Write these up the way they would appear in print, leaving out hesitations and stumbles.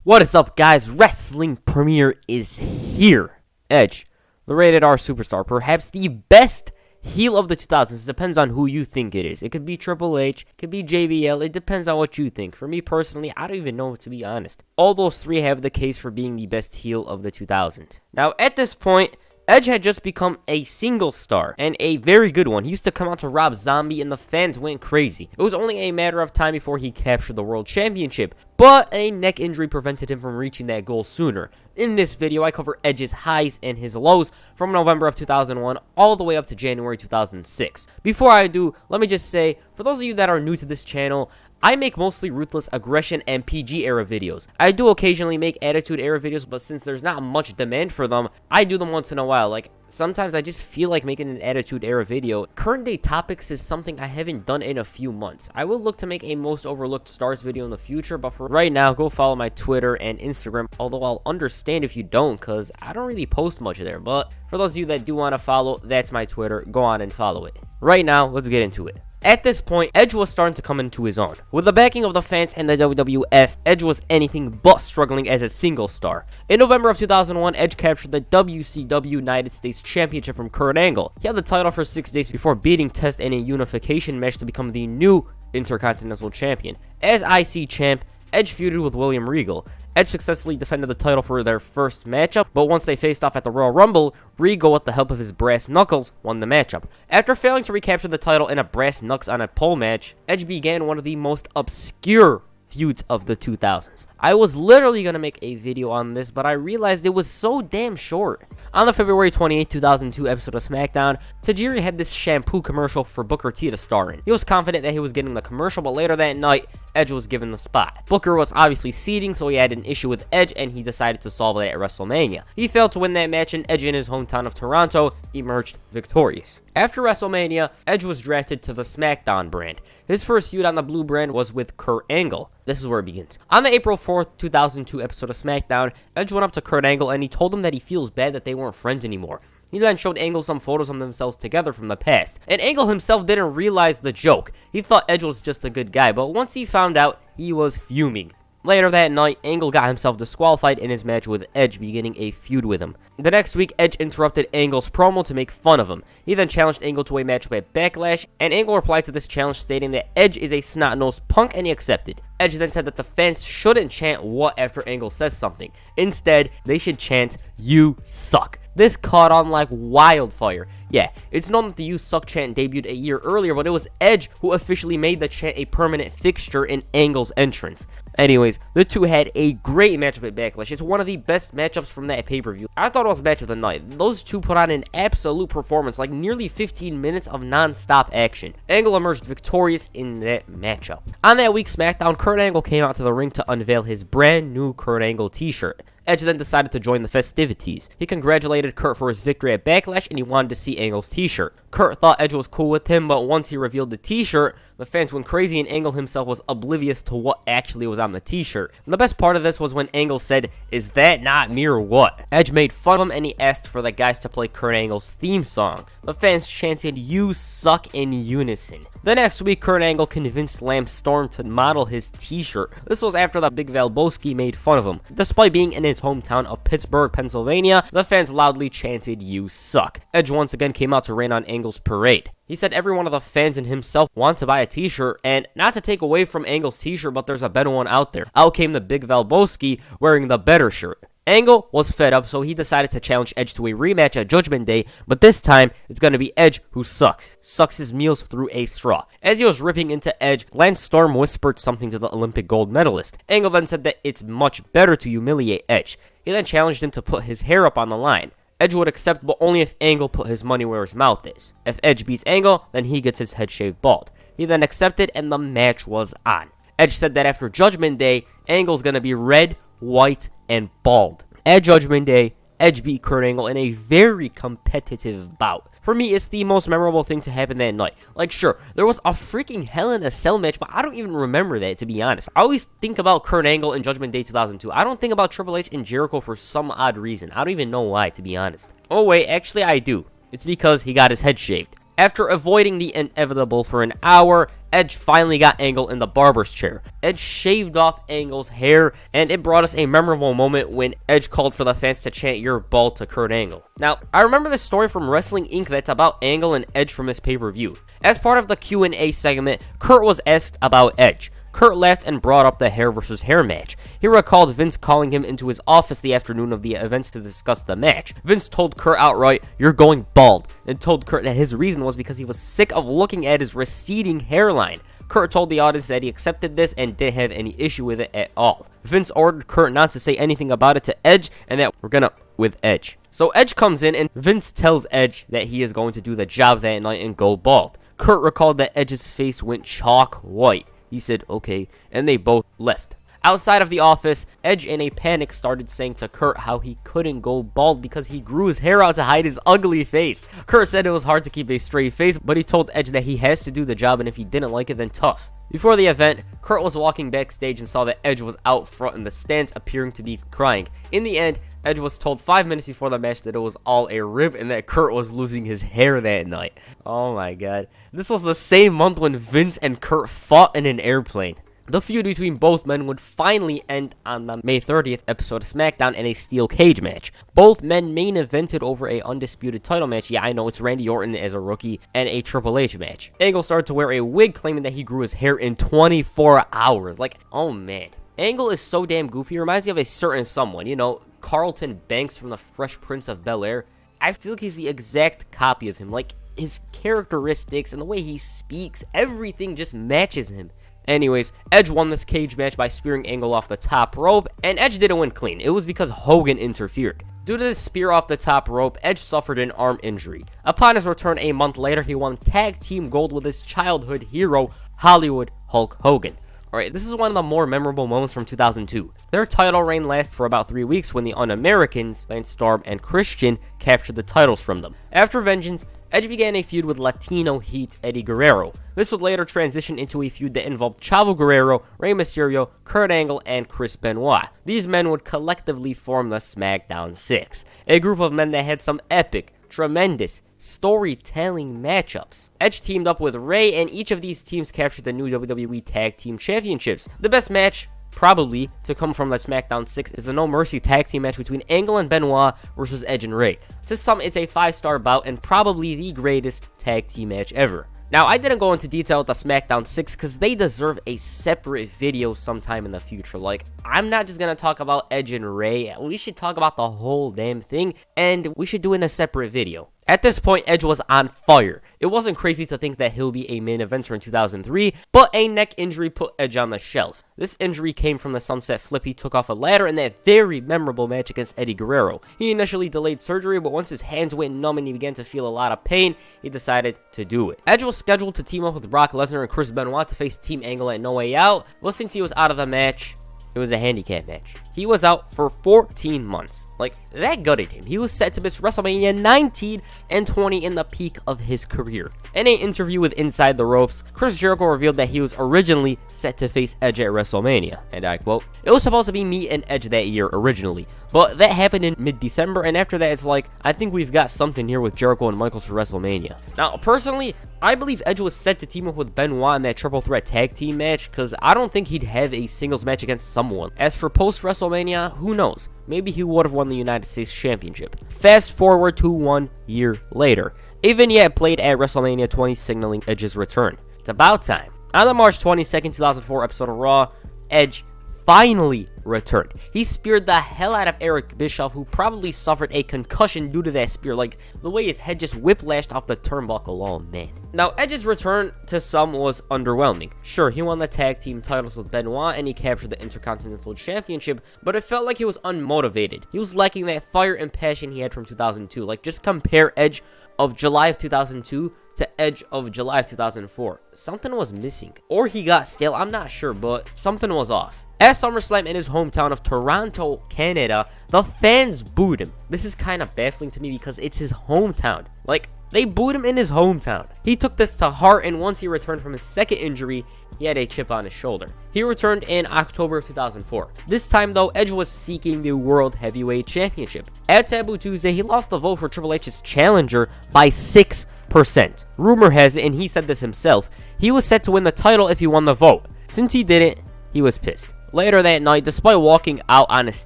What is up, guys? Wrestling Premiere is here. Edge, the rated R superstar, perhaps the best heel of the 2000s. Depends on who you think it is. It could be Triple H, it could be JBL. It depends on what you think. For me personally, I don't even know, to be honest. All those three have the case for being the best heel of the 2000s. Now, at this point, Edge had just become a single star, and a very good one. He used to come out to Rob Zombie, and the fans went crazy. It was only a matter of time before he captured the World Championship, but a neck injury prevented him from reaching that goal sooner. In this video, I cover Edge's highs and his lows from November of 2001 all the way up to January 2006. Before I do, let me just say, for those of you that are new to this channel, I make mostly Ruthless Aggression and PG era videos. I do occasionally make Attitude era videos, but since there's not much demand for them, I do them once in a while. Like, sometimes I just feel like making an Attitude era video. Current day topics is something I haven't done in a few months. I will look to make a most overlooked stars video in the future, but for right now, go follow my Twitter and Instagram, although I'll understand if you don't, because I don't really post much there. But for those of you that do want to follow, that's my Twitter. Go on and follow it. Right now, let's get into it. At this point, Edge was starting to come into his own. With the backing of the fans and the WWF, Edge was anything but struggling as a single star. In November of 2001, Edge captured the WCW United States Championship from Kurt Angle. He had the title for 6 days before beating Test in a unification match to become the new Intercontinental Champion. As IC champ, Edge feuded with William Regal. Edge successfully defended the title for their first matchup, but once they faced off at the Royal Rumble, Regal, with the help of his brass knuckles, won the matchup. After failing to recapture the title in a brass knucks on a pole match, Edge began one of the most obscure feuds of the 2000s. I was literally going to make a video on this, but I realized it was so damn short. On the February 28, 2002 episode of SmackDown, Tajiri had this shampoo commercial for Booker T to star in. He was confident that he was getting the commercial, but later that night, Edge was given the spot. Booker was obviously seeding, so he had an issue with Edge, and he decided to solve it at WrestleMania. He failed to win that match, and Edge in his hometown of Toronto emerged victorious. After WrestleMania, Edge was drafted to the SmackDown brand. His first feud on the blue brand was with Kurt Angle. This is where it begins. On the April 4th, 2002 episode of SmackDown, Edge went up to Kurt Angle and he told him that he feels bad that they weren't friends anymore. He then showed Angle some photos of themselves together from the past, and Angle himself didn't realize the joke. He thought Edge was just a good guy, but once he found out, he was fuming. Later that night, Angle got himself disqualified in his match with Edge, beginning a feud with him. The next week, Edge interrupted Angle's promo to make fun of him. He then challenged Angle to a matchup at Backlash, and Angle replied to this challenge stating that Edge is a snot-nosed punk, and he accepted. Edge then said that the fans shouldn't chant "what" after Angle says something. Instead, they should chant "you suck." This caught on like wildfire. Yeah, it's known that the "You Suck" chant debuted a year earlier, but it was Edge who officially made the chant a permanent fixture in Angle's entrance. Anyways, the two had a great matchup at Backlash. It's one of the best matchups from that pay-per-view. I thought it was match of the night. Those two put on an absolute performance, like nearly 15 minutes of non-stop action. Angle emerged victorious in that matchup. On that week's SmackDown, Kurt Angle came out to the ring to unveil his brand new Kurt Angle t-shirt. Edge then decided to join the festivities. He congratulated Kurt for his victory at Backlash, and he wanted to see Angle's t-shirt. Kurt thought Edge was cool with him, but once he revealed the t-shirt, the fans went crazy, and Angle himself was oblivious to what actually was on the t-shirt. And the best part of this was when Angle said, "Is that not me or what?" Edge made fun of him, and he asked for the guys to play Kurt Angle's theme song. The fans chanted "You suck" in unison. The next week, Kurt Angle convinced Lance Storm to model his t-shirt. This was after the Big Valboski made fun of him. Despite being in his hometown of Pittsburgh, Pennsylvania, the fans loudly chanted "You suck." Edge once again came out to rain on Angle's parade. He said every one of the fans and himself want to buy a t-shirt, and not to take away from Angle's t-shirt, but there's a better one out there. Out came the Big Valboski wearing the better shirt. Angle was fed up, so he decided to challenge Edge to a rematch at Judgment Day, but this time, it's going to be Edge who sucks his meals through a straw. As he was ripping into Edge, Lance Storm whispered something to the Olympic gold medalist. Angle then said that it's much better to humiliate Edge. He then challenged him to put his hair up on the line. Edge would accept, but only if Angle put his money where his mouth is. If Edge beats Angle, then he gets his head shaved bald. He then accepted, and the match was on. Edge said that after Judgment Day, Angle's gonna be red, white, and bald. At Judgment Day, Edge beat Kurt Angle in a very competitive bout. For me, it's the most memorable thing to happen that night. Like, sure, there was a freaking Hell in a Cell match, but I don't even remember that, to be honest. I always think about Kurt Angle in Judgment Day 2002. I don't think about Triple H and Jericho for some odd reason. I don't even know why, to be honest. Oh wait, actually I do. It's because he got his head shaved. After avoiding the inevitable for an hour, Edge finally got Angle in the barber's chair. Edge shaved off Angle's hair, and it brought us a memorable moment when Edge called for the fans to chant "You're bald" to Kurt Angle. Now, I remember this story from Wrestling Inc. that's about Angle and Edge from this pay-per-view. As part of the Q&A segment, Kurt was asked about Edge. Kurt laughed and brought up the hair versus hair match. He recalled Vince calling him into his office the afternoon of the events to discuss the match. Vince told Kurt outright, "You're going bald," and told Kurt that his reason was because he was sick of looking at his receding hairline. Kurt told the audience that he accepted this and didn't have any issue with it at all. Vince ordered Kurt not to say anything about it to Edge, and that we're gonna with Edge. So Edge comes in, and Vince tells Edge that he is going to do the job that night and go bald. Kurt recalled that Edge's face went chalk white. He said, "Okay," and they both left. Outside of the office, Edge in a panic started saying to Kurt how he couldn't go bald because he grew his hair out to hide his ugly face. Kurt said it was hard to keep a straight face, but he told Edge that he has to do the job, and if he didn't like it, then tough. Before the event, Kurt was walking backstage and saw that Edge was out front in the stands, appearing to be crying. In the end, Edge was told 5 minutes before the match that it was all a rib and that Kurt was losing his hair that night. Oh my god. This was the same month when Vince and Kurt fought in an airplane. The feud between both men would finally end on the May 30th episode of SmackDown in a steel cage match. Both men main evented over a undisputed title match. Yeah, I know, it's Randy Orton as a rookie, and a Triple H match. Angle started to wear a wig, claiming that he grew his hair in 24 hours. Like, oh man. Angle is so damn goofy. He reminds me of a certain someone, you know, Carlton Banks from the Fresh Prince of Bel-Air. I feel like he's the exact copy of him. Like, his characteristics and the way he speaks, everything just matches him. Anyways, Edge won this cage match by spearing Angle off the top rope, and Edge didn't win clean. It was because Hogan interfered. Due to this spear off the top rope, Edge suffered an arm injury. Upon his return a month later, he won tag team gold with his childhood hero, Hollywood Hulk Hogan. Alright, this is one of the more memorable moments from 2002. Their title reign lasted for about 3 weeks when the Un-Americans, Lance Storm and Christian, captured the titles from them. After Vengeance, Edge began a feud with Latino Heat's Eddie Guerrero. This would later transition into a feud that involved Chavo Guerrero, Rey Mysterio, Kurt Angle, and Chris Benoit. These men would collectively form the SmackDown Six, a group of men that had some epic, tremendous, storytelling matchups. Edge teamed up with Rey, and each of these teams captured the new WWE Tag Team Championships. The best match, probably, to come from the SmackDown 6 is a No Mercy tag team match between Angle and Benoit versus Edge and Rey. To some, it's a 5-star bout and probably the greatest tag team match ever. Now, I didn't go into detail with the SmackDown 6 because they deserve a separate video sometime in the future. Like, I'm not just going to talk about Edge and Rey. We should talk about the whole damn thing, and we should do it in a separate video. At this point, Edge was on fire. It wasn't crazy to think that he'll be a main eventer in 2003, but a neck injury put Edge on the shelf. This injury came from the sunset flip he took off a ladder in that very memorable match against Eddie Guerrero. He initially delayed surgery, but once his hands went numb and he began to feel a lot of pain, he decided to do it. Edge was scheduled to team up with Brock Lesnar and Chris Benoit to face Team Angle at No Way Out, but since he was out of the match, it was a handicap match. He was out for 14 months. Like, that gutted him. He was set to miss WrestleMania 19 and 20 in the peak of his career. In an interview with Inside the Ropes, Chris Jericho revealed that he was originally set to face Edge at WrestleMania, and I quote, "It was supposed to be me and Edge that year originally, but that happened in mid-December, and after that it's like, I think we've got something here with Jericho and Michaels for WrestleMania." Now, personally, I believe Edge was set to team up with Benoit in that triple threat tag team match, because I don't think he'd have a singles match against someone. As for post-WrestleMania, who knows? Maybe he would have won the United States Championship. Fast forward to 1 year later. A vignette played at WrestleMania 20 signaling Edge's return. It's about time. On the March 22nd, 2004 episode of Raw, Edge finally returned. He speared the hell out of Eric Bischoff, who probably suffered a concussion due to that spear. Like, the way his head just whiplashed off the turnbuckle. Oh, man. Now, Edge's return to some was underwhelming. Sure, he won the tag team titles with Benoit, and he captured the Intercontinental Championship, but it felt like he was unmotivated. He was lacking that fire and passion he had from 2002. Like, just compare Edge of July of 2002 to Edge of July of 2004. Something was missing. Or he got stale, I'm not sure, but something was off. At SummerSlam in his hometown of Toronto, Canada, the fans booed him. This is kind of baffling to me because it's his hometown. Like, they booed him in his hometown. He took this to heart, and once he returned from his second injury, he had a chip on his shoulder. He returned in October of 2004. This time, though, Edge was seeking the World Heavyweight Championship. At Taboo Tuesday, he lost the vote for Triple H's challenger by 6 100%. Rumor has it, and he said this himself, he was set to win the title if he won the vote. Since he didn't, he was pissed. Later that night, despite walking out on his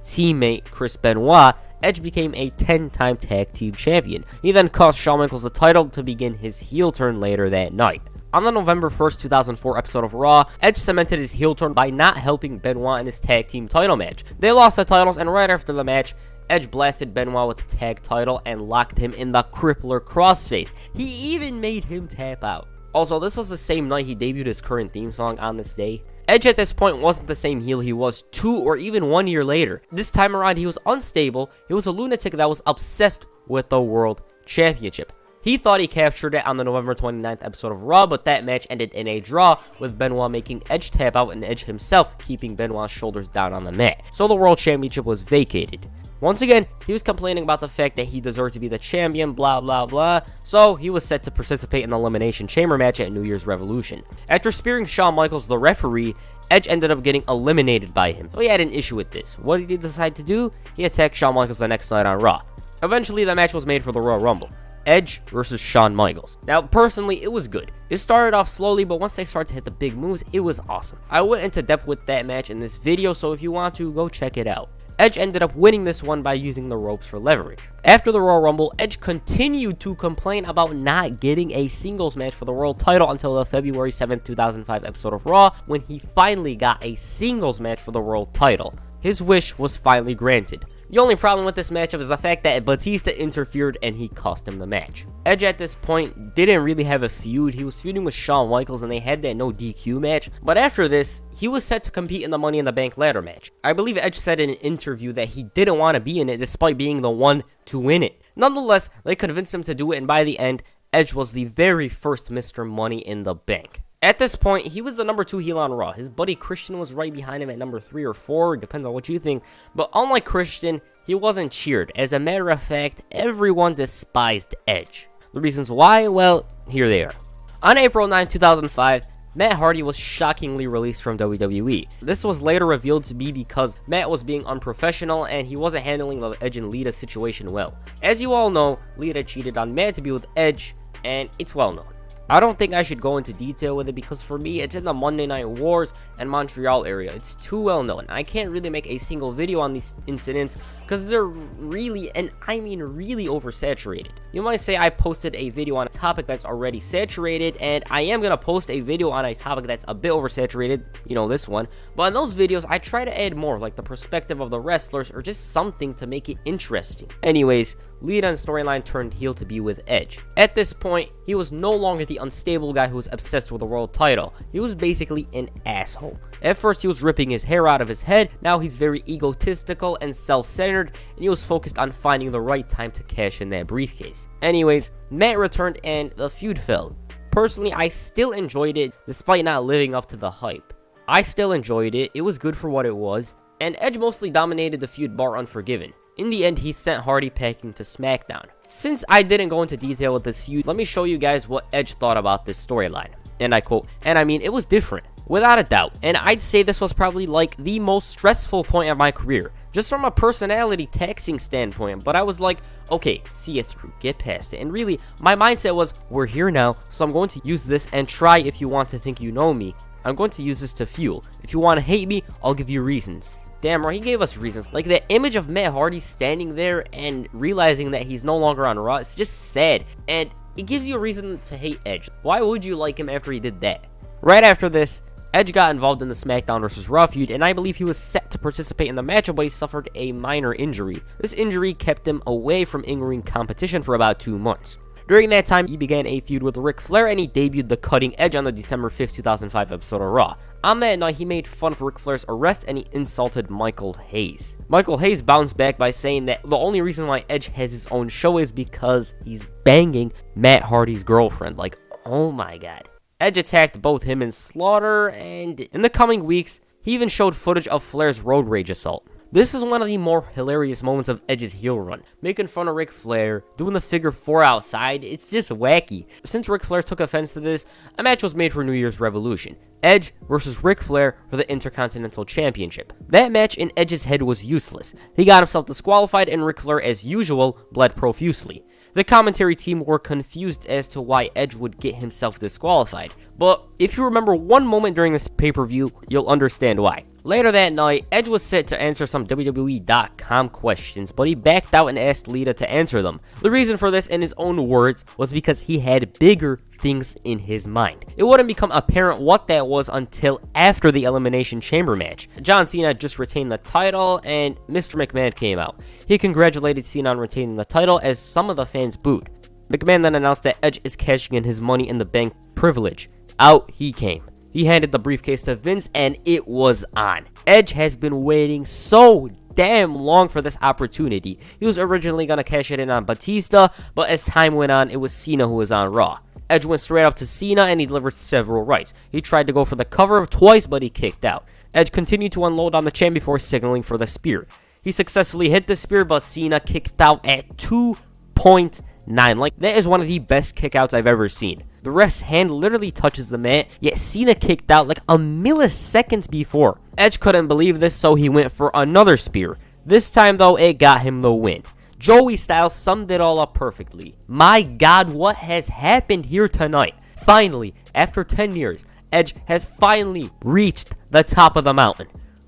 teammate Chris Benoit, Edge became a 10-time tag team champion. He then cost Shawn Michaels the title to begin his heel turn later that night. On the November 1st, 2004 episode of Raw, Edge cemented his heel turn by not helping Benoit in his tag team title match. They lost the titles, and right after the match, Edge blasted Benoit with the tag title and locked him in the Crippler crossface. He even made him tap out. Also, this was the same night he debuted his current theme song on this day. Edge at this point wasn't the same heel he was 2 or even 1 year later. This time around, he was unstable. He was a lunatic that was obsessed with the World Championship. He thought he captured it on the November 29th episode of Raw, but that match ended in a draw, with Benoit making Edge tap out and Edge himself keeping Benoit's shoulders down on the mat. So the World Championship was vacated. Once again, he was complaining about the fact that he deserved to be the champion, blah blah blah, so he was set to participate in the Elimination Chamber match at New Year's Revolution. After spearing Shawn Michaels, the referee, Edge ended up getting eliminated by him, so he had an issue with this. What did he decide to do? He attacked Shawn Michaels the next night on Raw. Eventually, the match was made for the Royal Rumble. Edge versus Shawn Michaels. Now, personally, it was good. It started off slowly, but once they started to hit the big moves, it was awesome. I went into depth with that match in this video, so if you want to, go check it out. Edge ended up winning this one by using the ropes for leverage. After the Royal Rumble, Edge continued to complain about not getting a singles match for the world title until the February 7th, 2005 episode of Raw, when he finally got a singles match for the world title. His wish was finally granted. The only problem with this matchup is the fact that Batista interfered and he cost him the match. Edge at this point didn't really have a feud. He was feuding with Shawn Michaels and they had that no DQ match. But after this, he was set to compete in the Money in the Bank ladder match. I believe Edge said in an interview that he didn't want to be in it despite being the one to win it. Nonetheless, they convinced him to do it, and by the end, Edge was the very first Mr. Money in the Bank. At this point, he was the number 2 heel on Raw. His buddy Christian was right behind him at number 3 or 4, depends on what you think. But unlike Christian, he wasn't cheered. As a matter of fact, everyone despised Edge. The reasons why? Well, here they are. On April 9, 2005, Matt Hardy was shockingly released from WWE. This was later revealed to be because Matt was being unprofessional and he wasn't handling the Edge and Lita situation well. As you all know, Lita cheated on Matt to be with Edge, and it's well known. I don't think I should go into detail with it because for me, it's in the Monday Night Wars and Montreal area. It's too well known. I can't really make a single video on these incidents because they're really, and I mean really oversaturated. You might say I posted a video on a topic that's already saturated, and I am going to post a video on a topic that's a bit oversaturated, you know, this one. But in those videos, I try to add more, like the perspective of the wrestlers or just something to make it interesting. Anyways, Lita's storyline turned heel to be with Edge. At this point, he was no longer the unstable guy who was obsessed with the world title. He was basically an asshole. At first, he was ripping his hair out of his head. Now he's very egotistical and self-centered, and he was focused on finding the right time to cash in that briefcase. Anyways, Matt returned and the feud fell. Personally, I still enjoyed it despite not living up to the hype. I still enjoyed it. It was good for what it was, and Edge mostly dominated the feud bar Unforgiven. In the end, he sent Hardy packing to SmackDown. Since I didn't go into detail with this feud, let me show you guys what Edge thought about this storyline. And I quote, and I mean, it was different, without a doubt. And I'd say this was probably like the most stressful point of my career, just from a personality taxing standpoint. But I was like, okay, see it through, get past it. And really, my mindset was, we're here now, so I'm going to use this and try if you want to think you know me. I'm going to use this to fuel. If you want to hate me, I'll give you reasons. Damn right, he gave us reasons. Like that image of Matt Hardy standing there and realizing that he's no longer on Raw, it's just sad. And it gives you a reason to hate Edge. Why would you like him after he did that? Right after this, Edge got involved in the SmackDown vs. Raw feud, and I believe he was set to participate in the matchup, but he suffered a minor injury. This injury kept him away from in-ring competition for about 2 months. During that time, he began a feud with Ric Flair, and he debuted the Cutting Edge on the December 5th, 2005 episode of Raw. On that night, he made fun of Ric Flair's arrest, and he insulted Michael Hayes. Michael Hayes bounced back by saying that the only reason why Edge has his own show is because he's banging Matt Hardy's girlfriend. Like, oh my god. Edge attacked both him and Slaughter, and in the coming weeks, he even showed footage of Flair's road rage assault. This is one of the more hilarious moments of Edge's heel run. Making fun of Ric Flair, doing the figure 4 outside, it's just wacky. Since Ric Flair took offense to this, a match was made for New Year's Revolution. Edge versus Ric Flair for the Intercontinental Championship. That match in Edge's head was useless. He got himself disqualified and Ric Flair, as usual, bled profusely. The commentary team were confused as to why Edge would get himself disqualified, but if you remember one moment during this pay-per-view, you'll understand why. Later that night, Edge was set to answer some WWE.com questions, but he backed out and asked Lita to answer them. The reason for this, in his own words, was because he had bigger things in his mind. It wouldn't become apparent what that was until after the Elimination Chamber match. John Cena just retained the title, and Mr. McMahon came out. He congratulated Cena on retaining the title as some of the fans booed. McMahon then announced that Edge is cashing in his Money in the Bank privilege. Out he came. He handed the briefcase to Vince, and it was on. Edge has been waiting so damn long for this opportunity. He was originally going to cash it in on Batista, but as time went on, it was Cena who was on Raw. Edge went straight up to Cena, and he delivered several rights. He tried to go for the cover twice, but he kicked out. Edge continued to unload on the champ before signaling for the spear. He successfully hit the spear, but Cena kicked out at 2.9. Like, that is one of the best kickouts I've ever seen. The ref's hand literally touches the mat, yet Cena kicked out like a millisecond before. Edge couldn't believe this, so he went for another spear. This time, though, it got him the win. Joey Styles summed it all up perfectly. My God, what has happened here tonight? Finally, after 10 years, Edge has finally reached the top of the mountain.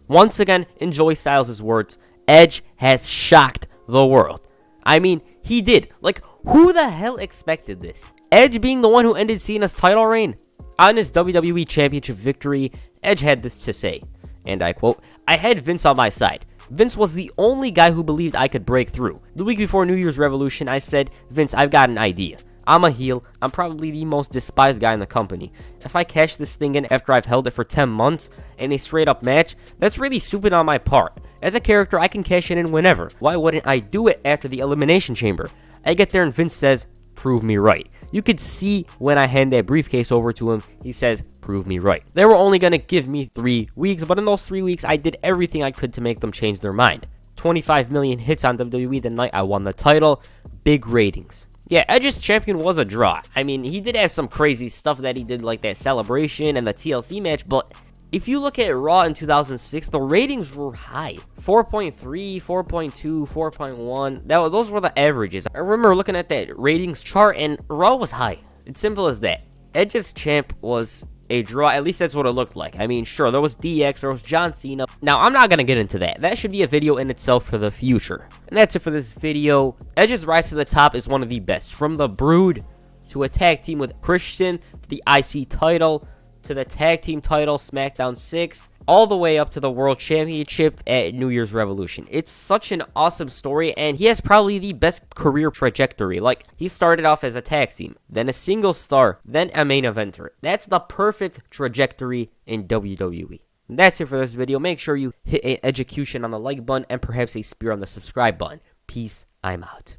Once again, in Joey Styles' words, Edge has shocked the world. I mean, he did. Like, who the hell expected this? Edge being the one who ended Cena's title reign? On his WWE Championship victory, Edge had this to say, and I quote, "I had Vince on my side. Vince was the only guy who believed I could break through. The week before New Year's Revolution, I said, Vince, I've got an idea. I'm a heel. I'm probably the most despised guy in the company. If I cash this thing in after I've held it for 10 months in a straight up match, that's really stupid on my part. As a character, I can cash it in whenever. Why wouldn't I do it after the Elimination Chamber? I get there and Vince says, prove me right. You could see when I hand that briefcase over to him, he says, prove me right. They were only going to give me 3 weeks, but in those 3 weeks, I did everything I could to make them change their mind. 25 million hits on WWE the night I won the title. Big ratings. Yeah, Edge's champion was a draw. I mean, he did have some crazy stuff that he did, like that celebration and the TLC match, but if you look at Raw in 2006, the ratings were high. 4.3, 4.2, 4.1. Those were the averages. I remember looking at that ratings chart, and Raw was high. It's simple as that. Edge's champ was a draw. At least that's what it looked like. I mean, sure, there was DX, there was John Cena. Now, I'm not going to get into that. That should be a video in itself for the future. And that's it for this video. Edge's rise to the top is one of the best. From the Brood to a tag team with Christian, to the IC title, to the tag team title, SmackDown 6, all the way up to the World Championship at New Year's Revolution. It's such an awesome story, and he has probably the best career trajectory. Like, he started off as a tag team, then a single star, then a main eventer. That's the perfect trajectory in WWE. And that's it for this video. Make sure you hit an execution on the like button and perhaps a spear on the subscribe button. Peace. I'm out.